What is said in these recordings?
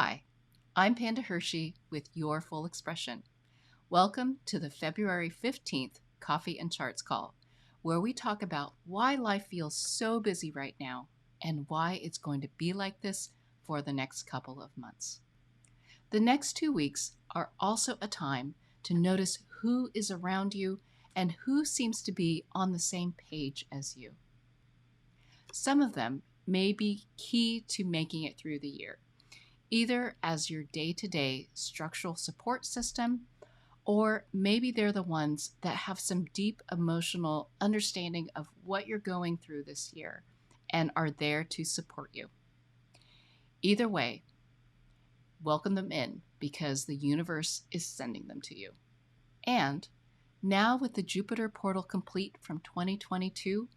Hi, I'm Panda Hershey with Your Full Expression. Welcome to the February 15th Coffee and Charts call, where we talk about why life feels so busy right now and why it's going to be like this for the next couple of months. The next 2 weeks are also a time to notice who is around you and who seems to be on the same page as you. Some of them may be key to making it through the year, either as your day-to-day structural support system, or maybe they're the ones that have some deep emotional understanding of what you're going through this year and are there to support you. Either way, welcome them in because the universe is sending them to you. And now with the Jupiter portal complete from 2022,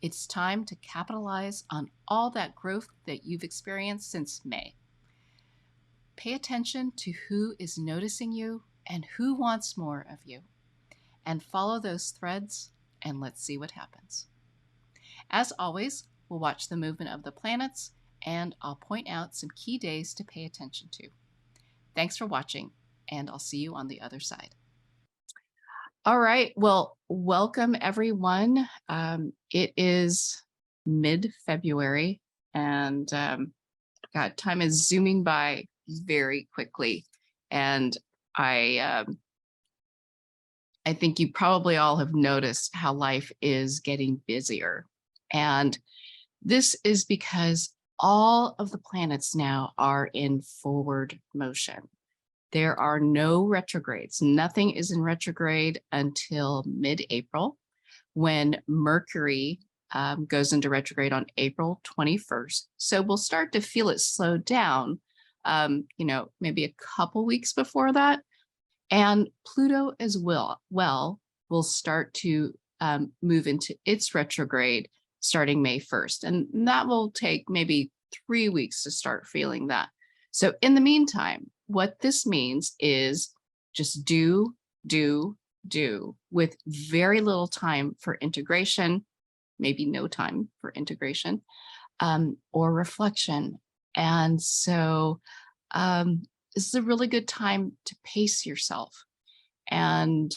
it's time to capitalize on all that growth that you've experienced since May. Pay attention to who is noticing you and who wants more of you, and follow those threads, and let's see what happens. As always, we'll watch the movement of the planets, and I'll point out some key days to pay attention to. Thanks for watching, and I'll see you on the other side. All right, well, welcome everyone. It is mid-February, and God, time is zooming by very quickly, and I think you probably all have noticed how life is getting busier, and this is because all of the planets now are in forward motion. There are no retrogrades. Nothing is in retrograde until mid-April, when Mercury goes into retrograde on April 21st. So we'll start to feel it slow down, maybe a couple weeks before that. And Pluto as well will start to move into its retrograde starting May 1st. And that will take maybe 3 weeks to start feeling that. So in the meantime, what this means is just do with very little time for integration, maybe no time for integration, or reflection. And so this is a really good time to pace yourself. And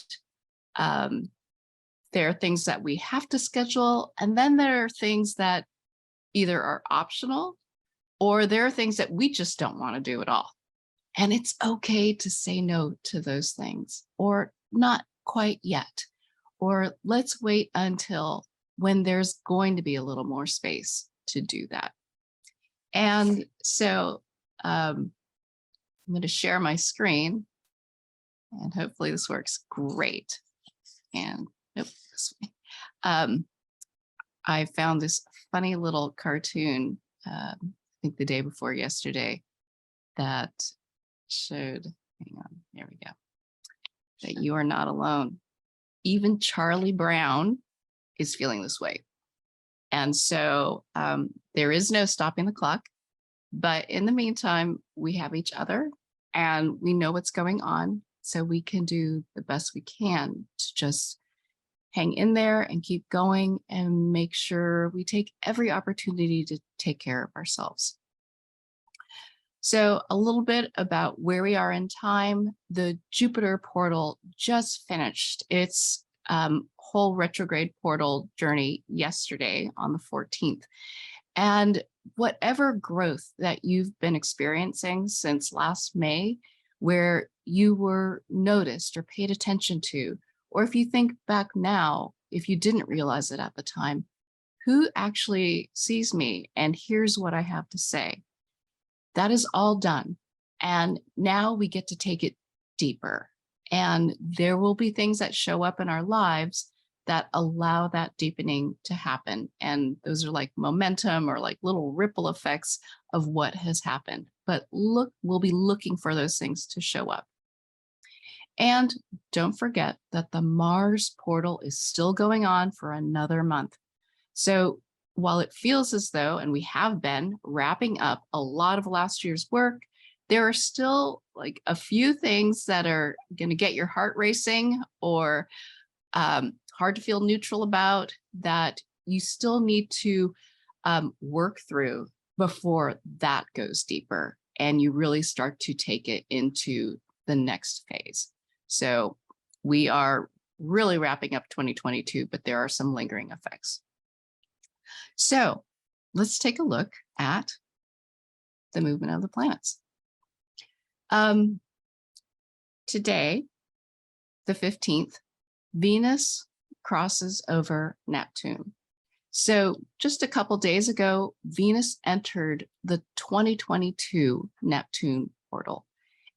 there are things that we have to schedule, and then there are things that either are optional, or there are things that we just don't want to do at all. And it's okay to say no to those things, or not quite yet, or let's wait until when there's going to be a little more space to do that. And so I'm going to share my screen, and hopefully this works great. And this way. I found this funny little cartoon, I think the day before yesterday, that showed, hang on, there we go, that you are not alone. Even Charlie Brown is feeling this way. And so there is no stopping the clock, but in the meantime, we have each other and we know what's going on, so we can do the best we can to just hang in there and keep going and make sure we take every opportunity to take care of ourselves. So a little bit about where we are in time. The Jupiter portal just finished its whole retrograde portal journey yesterday on the 14th. And whatever growth that you've been experiencing since last May, where you were noticed or paid attention to, or if you think back now, if you didn't realize it at the time, who actually sees me and hears what I have to say? That is all done. And now we get to take it deeper. And there will be things that show up in our lives that allow that deepening to happen. And those are like momentum or like little ripple effects of what has happened. But look, we'll be looking for those things to show up. And don't forget that the Mars portal is still going on for another month. So while it feels as though, and we have been wrapping up a lot of last year's work, there are still like a few things that are going to get your heart racing or hard to feel neutral about, that you still need to work through before that goes deeper. and you really start to take it into the next phase. So we are really wrapping up 2022, but there are some lingering effects. So let's take a look at the movement of the planets. Today, the 15th, Venus crosses over Neptune. So just a couple days ago, Venus entered the 2022 Neptune portal,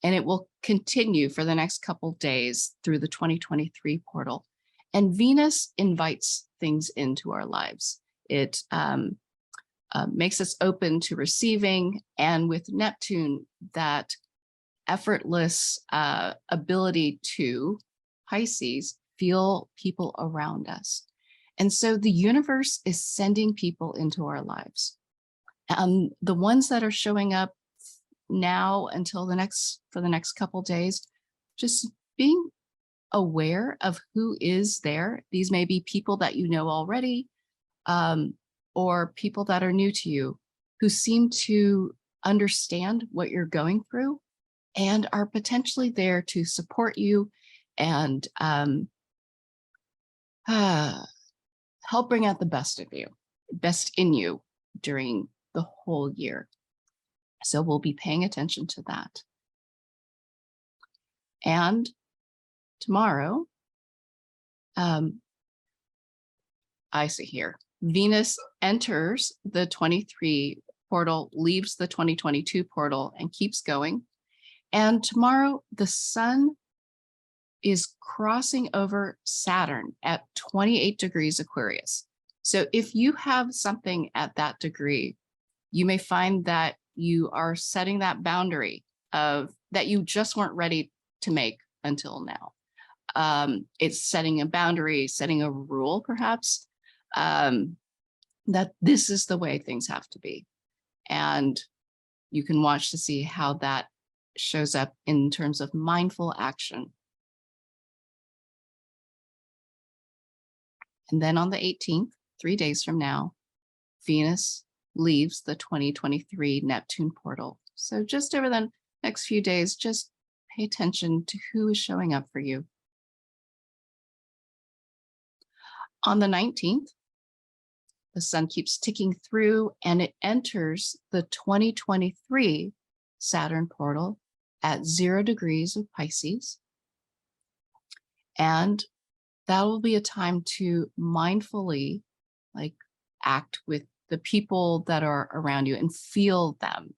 and it will continue for the next couple days through the 2023 portal. And Venus invites things into our lives. It makes us open to receiving, and with Neptune, that effortless ability to, Pisces, feel people around us. And so the universe is sending people into our lives. The ones that are showing up now until for the next couple days, just being aware of who is there. These may be people that you know already, or people that are new to you who seem to understand what you're going through and are potentially there to support you and help bring out the best of you, best in you during the whole year. So we'll be paying attention to that. And tomorrow, I see here, Venus enters the 23 portal, leaves the 2022 portal, and keeps going. And tomorrow, the sun is crossing over Saturn at 28 degrees Aquarius. So if you have something at that degree, you may find that you are setting that boundary of that you just weren't ready to make until now. It's setting a boundary, setting a rule, perhaps, that this is the way things have to be. And you can watch to see how that shows up in terms of mindful action. And then on the 18th, 3 days from now, Venus leaves the 2023 Neptune portal. So just over the next few days, just pay attention to who is showing up for you. On the 19th, the sun keeps ticking through and it enters the 2023 Saturn portal at 0 degrees of Pisces. And that will be a time to mindfully act with the people that are around you and feel them.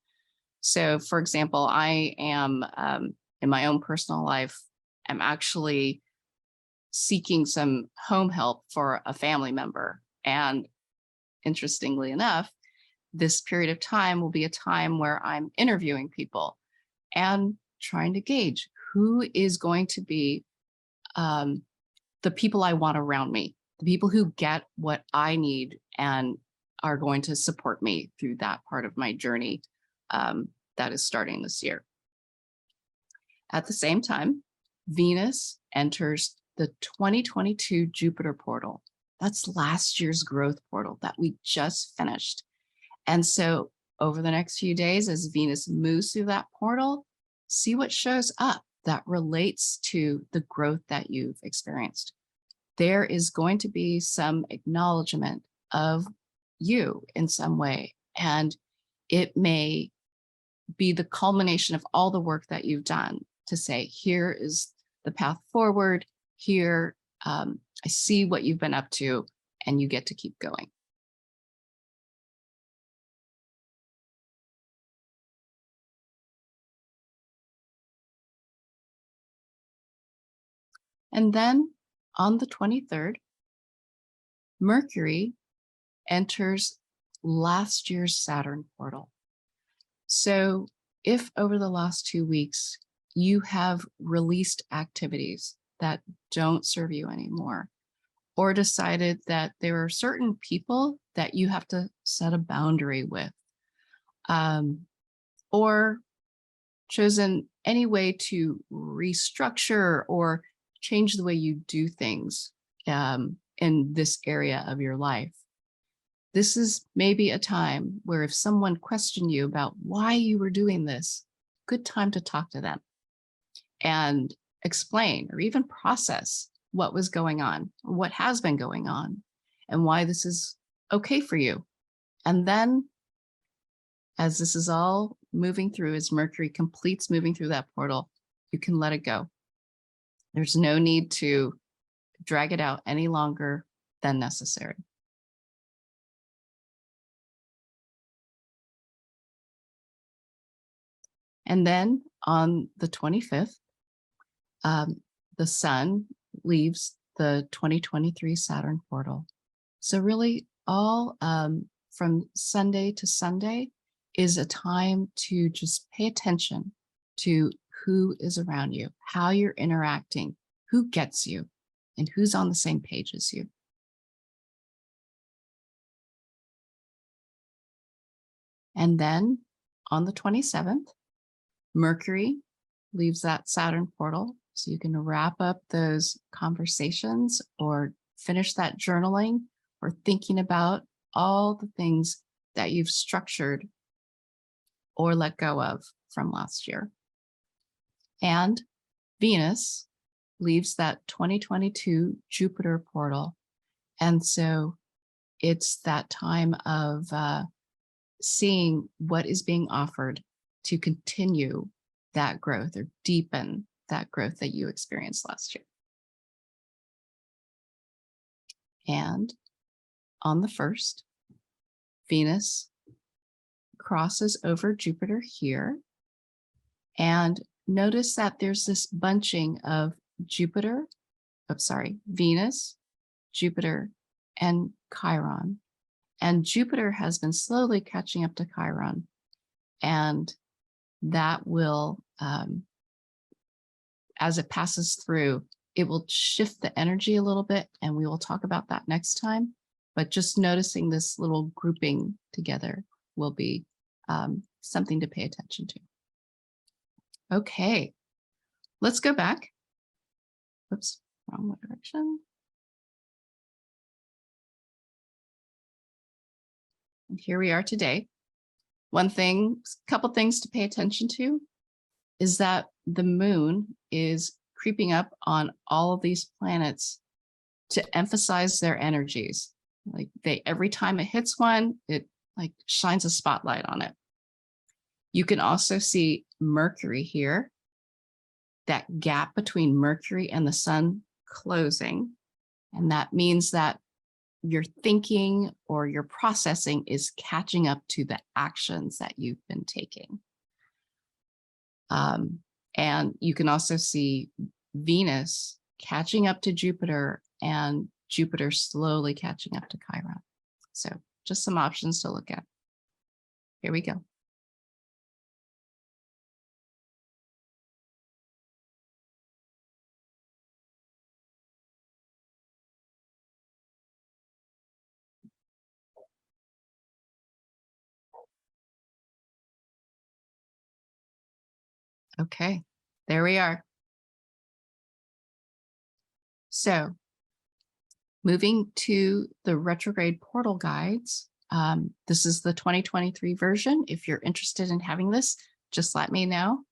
So for example, I am in my own personal life, I'm actually seeking some home help for a family member. And interestingly enough, this period of time will be a time where I'm interviewing people and trying to gauge who is going to be the people I want around me, the people who get what I need and are going to support me through that part of my journey that is starting this year. At the same time, Venus enters the 2022 Jupiter portal. That's last year's growth portal that we just finished. And so over the next few days, as Venus moves through that portal, see what shows up that relates to the growth that you've experienced. There is going to be some acknowledgement of you in some way, and it may be the culmination of all the work that you've done to say, here is the path forward, here, I see what you've been up to, and you get to keep going. And then on the 23rd, Mercury enters last year's Saturn portal. So if over the last 2 weeks, you have released activities that don't serve you anymore, or decided that there are certain people that you have to set a boundary with, or chosen any way to restructure or change the way you do things in this area of your life, this is maybe a time where if someone questioned you about why you were doing this, good time to talk to them and explain or even process what was going on, what has been going on, and why this is okay for you. And then as this is all moving through, as Mercury completes moving through that portal, you can let it go. There's no need to drag it out any longer than necessary. And then on the 25th, the sun leaves the 2023 Saturn portal. So really all from Sunday to Sunday is a time to just pay attention to who is around you, how you're interacting, who gets you, and who's on the same page as you. And then on the 27th, Mercury leaves that Saturn portal. So you can wrap up those conversations or finish that journaling or thinking about all the things that you've structured or let go of from last year. And Venus leaves that 2022 Jupiter portal. And so it's that time of seeing what is being offered to continue that growth or deepen that growth that you experienced last year. And on the 1st, Venus crosses over Jupiter here. And notice that there's this bunching of Venus, Jupiter, and Chiron. And Jupiter has been slowly catching up to Chiron. And that will, as it passes through, it will shift the energy a little bit, and we will talk about that next time. But just noticing this little grouping together will be something to pay attention to. Okay, let's go back. Oops, wrong direction. And here we are today. Couple things to pay attention to is that the moon is creeping up on all of these planets to emphasize their energies. Like every time it hits one, it like shines a spotlight on it. You can also see Mercury here, that gap between Mercury and the sun closing. And that means that your thinking or your processing is catching up to the actions that you've been taking. And you can also see Venus catching up to Jupiter and Jupiter slowly catching up to Chiron. So just some options to look at. Here we go. Okay, there we are. So moving to the retrograde portal guides. This is the 2023 version. If you're interested in having this, just let me know.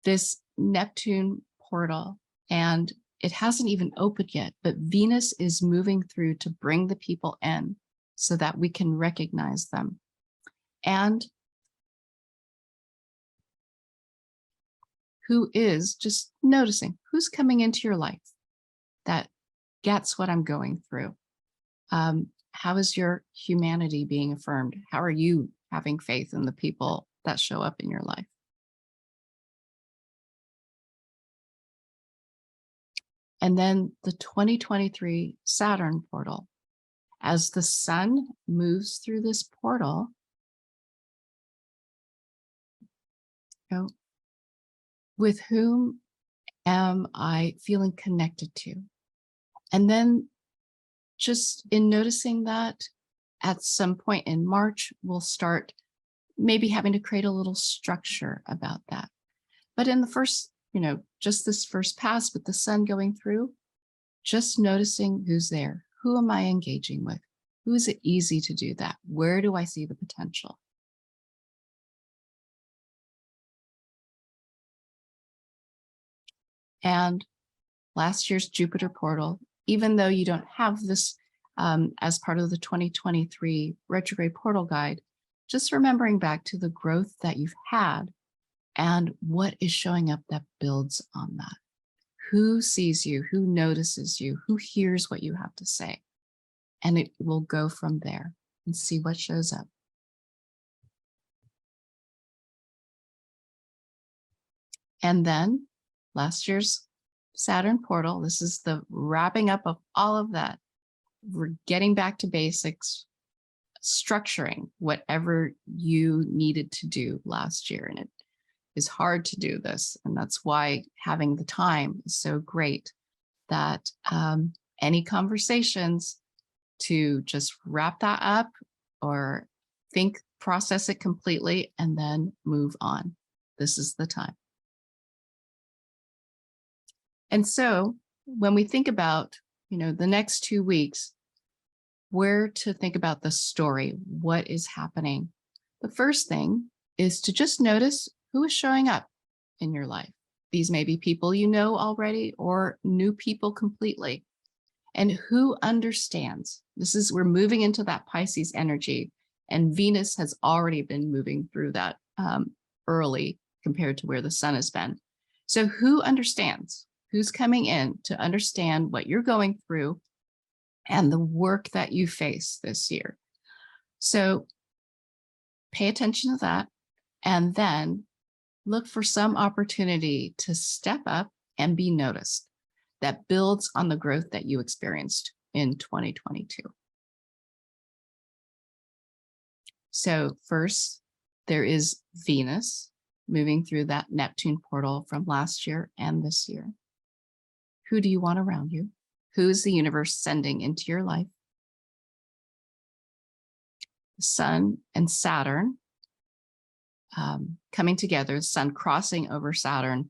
This Neptune portal, and it hasn't even opened yet, but Venus is moving through to bring the people in so that we can recognize them. And who is just noticing who's coming into your life that gets what I'm going through. How is your humanity being affirmed? How are you having faith in the people that show up in your life? And then the 2023 Saturn portal. As the sun moves through this portal, with whom am I feeling connected to? And then just in noticing that at some point in March, we'll start maybe having to create a little structure about that. But in the first, just this first pass with the sun going through, just noticing who's there, Who am I engaging with? Who is it easy to do that? Where do I see the potential? And last year's Jupiter portal, even though you don't have this as part of the 2023 retrograde portal guide, just remembering back to the growth that you've had and what is showing up that builds on that. Who sees you, who notices you, who hears what you have to say. And it will go from there and see what shows up. And then last year's Saturn portal, this is the wrapping up of all of that. We're getting back to basics, structuring whatever you needed to do last year. And it is hard to do this. And that's why having the time is so great, that any conversations to just wrap that up or process it completely, and then move on. This is the time. And so when we think about, the next 2 weeks, where to think about the story, what is happening, the first thing is to just notice who is showing up in your life. These may be people you know already or new people completely. And who understands. We're moving into that Pisces energy, and Venus has already been moving through that early compared to where the sun has been. So who understands? Who's coming in to understand what you're going through and the work that you face this year? So pay attention to that, and then look for some opportunity to step up and be noticed that builds on the growth that you experienced in 2022. So first, there is Venus moving through that Neptune portal from last year and this year. Who do you want around you? Who is the universe sending into your life? The Sun and Saturn coming together, the Sun crossing over Saturn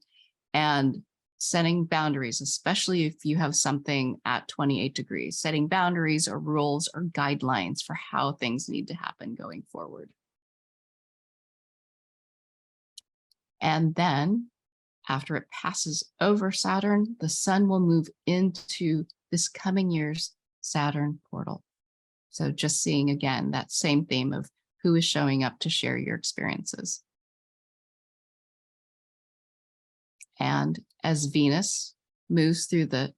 and setting boundaries, especially if you have something at 28 degrees, setting boundaries or rules or guidelines for how things need to happen going forward. And then after it passes over Saturn, the Sun will move into this coming year's Saturn portal. So just seeing again that same theme of who is showing up to share your experiences. And as Venus moves through the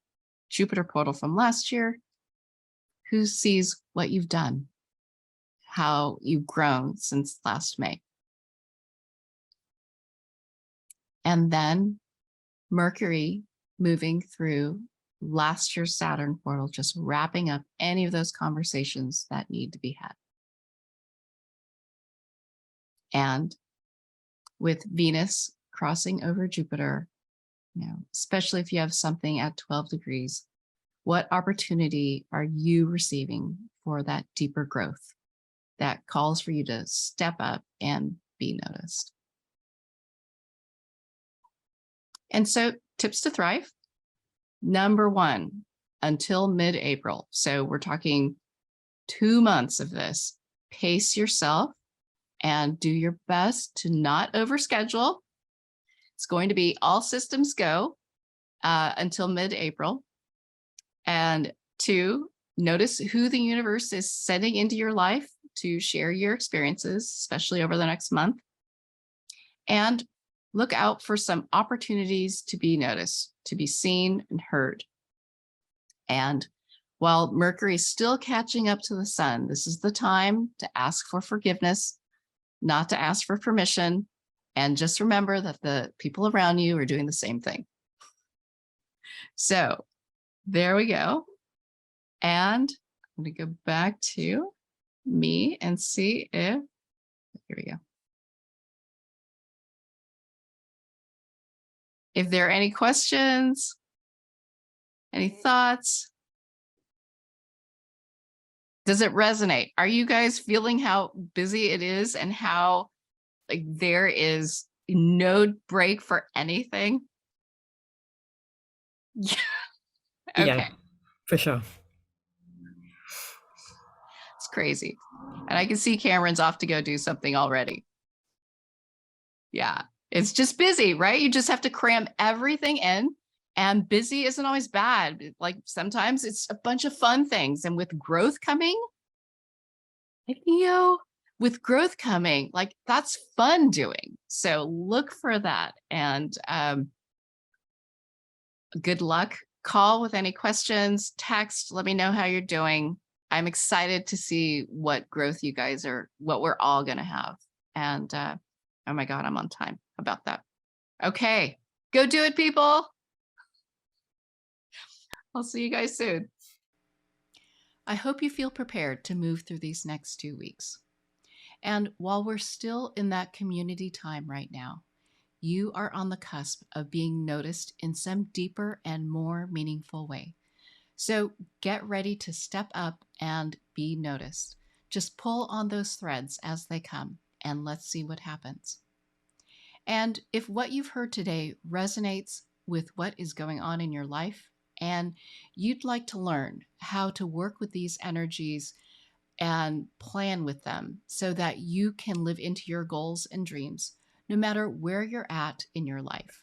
Jupiter portal from last year, who sees what you've done, how you've grown since last May. And then Mercury moving through last year's Saturn portal, just wrapping up any of those conversations that need to be had. And with Venus crossing over Jupiter, especially if you have something at 12 degrees, what opportunity are you receiving for that deeper growth that calls for you to step up and be noticed? And so tips to thrive. Number one, until mid-April. So we're talking 2 months of this. Pace yourself and do your best to not overschedule. It's going to be all systems go until mid-April. And 2, notice who the universe is sending into your life to share your experiences, especially over the next month. And look out for some opportunities to be noticed, to be seen and heard. And while Mercury is still catching up to the sun, this is the time to ask for forgiveness, not to ask for permission. And just remember that the people around you are doing the same thing. So there we go. And I'm going to go back to me and see if, here we go. If there are any questions, any thoughts, does it resonate? Are you guys feeling how busy it is and how there is no break for anything? Yeah. Okay. Yeah, for sure. crazy. And I can see Cameron's off to go do something already. Yeah, it's just busy, right? You just have to cram everything in. And busy isn't always bad. Like sometimes it's a bunch of fun things. And with growth coming, with growth coming, like that's fun doing. So look for that. And good luck. Call with any questions, text, let me know how you're doing. I'm excited to see what growth you guys what we're all going to have. And oh my God, I'm on time about that. Okay, go do it, people. I'll see you guys soon. I hope you feel prepared to move through these next 2 weeks. And while we're still in that community time right now, you are on the cusp of being noticed in some deeper and more meaningful way. So get ready to step up and be noticed. Just pull on those threads as they come, and let's see what happens. And if what you've heard today resonates with what is going on in your life, and you'd like to learn how to work with these energies and plan with them so that you can live into your goals and dreams, no matter where you're at in your life,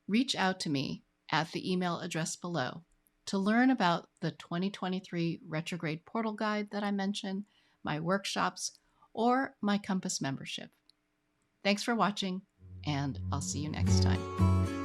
reach out to me at the email address below to learn about the 2023 retrograde portal guide that I mentioned, my workshops, or my Compass membership. Thanks for watching, and I'll see you next time.